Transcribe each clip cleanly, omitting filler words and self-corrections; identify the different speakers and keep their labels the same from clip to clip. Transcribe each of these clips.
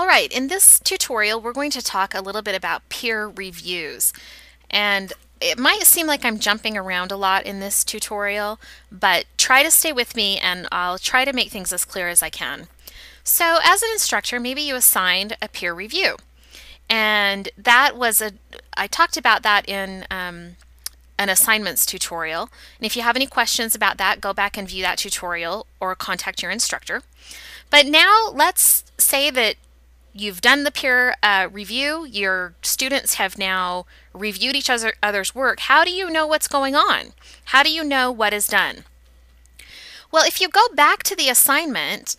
Speaker 1: All right, in this tutorial, we're going to talk a little bit about peer reviews. And it might seem like I'm jumping around a lot in this tutorial, but try to stay with me and I'll try to make things as clear as I can. So as an instructor, maybe you assigned a peer review. And I talked about that in an assignments tutorial. And if you have any questions about that, go back and view that tutorial or contact your instructor. But now let's say that you've done the peer review, your students have now reviewed each other's work. How do you know what's going on? How do you know what is done? Well, if you go back to the assignment,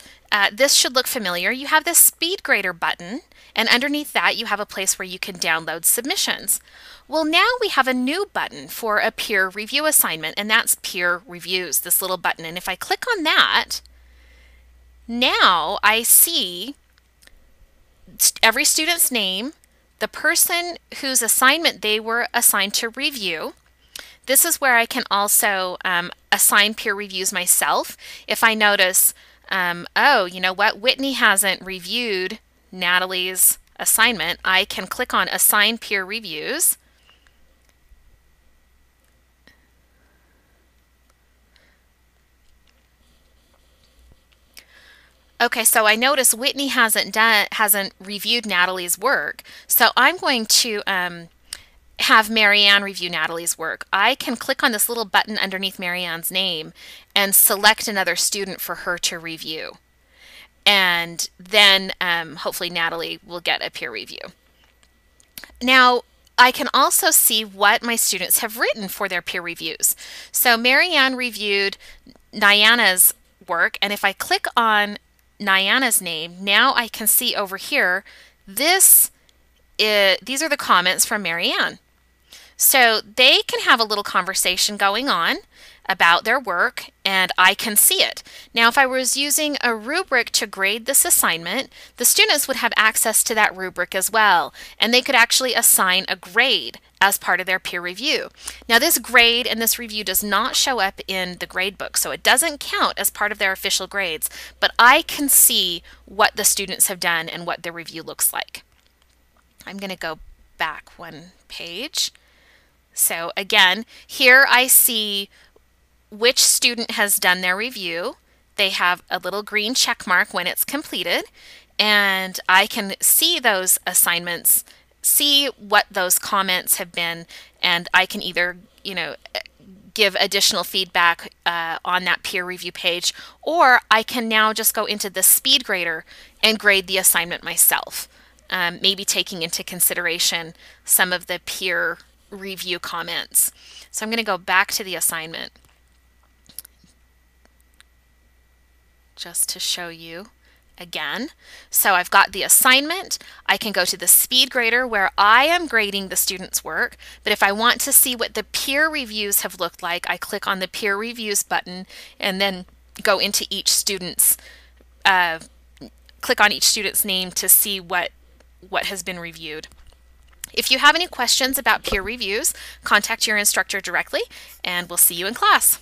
Speaker 1: this should look familiar. You have this SpeedGrader button, and underneath that you have a place where you can download submissions. Well, now we have a new button for a peer review assignment, and that's Peer Reviews, this little button. And if I click on that, now I see every student's name, the person whose assignment they were assigned to review. This is where I can also assign peer reviews myself. If I notice, oh, you know what, Whitney hasn't reviewed Natalie's assignment, I can click on Assign Peer Reviews. Okay, so I notice Whitney hasn't reviewed Natalie's work, so I'm going to have Marianne review Natalie's work. I can click on this little button underneath Marianne's name and select another student for her to review. And then hopefully Natalie will get a peer review. Now, I can also see what my students have written for their peer reviews. So Marianne reviewed Nyana's work, and if I click on Nyana's name, now I can see over here, these are the comments from Marianne. So they can have a little conversation going on about their work, and I can see it. Now, if I was using a rubric to grade this assignment, the students would have access to that rubric as well, and they could actually assign a grade as part of their peer review. Now, this grade and this review does not show up in the grade book, so it doesn't count as part of their official grades, but I can see what the students have done and what their review looks like. I'm going to go back one page. So again, here I see which student has done their review. They have a little green check mark when it's completed, and I can see those assignments, see what those comments have been, and I can either, give additional feedback on that peer review page, or I can now just go into the SpeedGrader and grade the assignment myself, maybe taking into consideration some of the peer review comments. So I'm going to go back to the assignment just to show you again. So I've got the assignment. I can go to the SpeedGrader where I am grading the student's work, but if I want to see what the peer reviews have looked like, I click on the Peer Reviews button and then go into each student's, click on each student's name to see what has been reviewed. If you have any questions about peer reviews, contact your instructor directly, and we'll see you in class.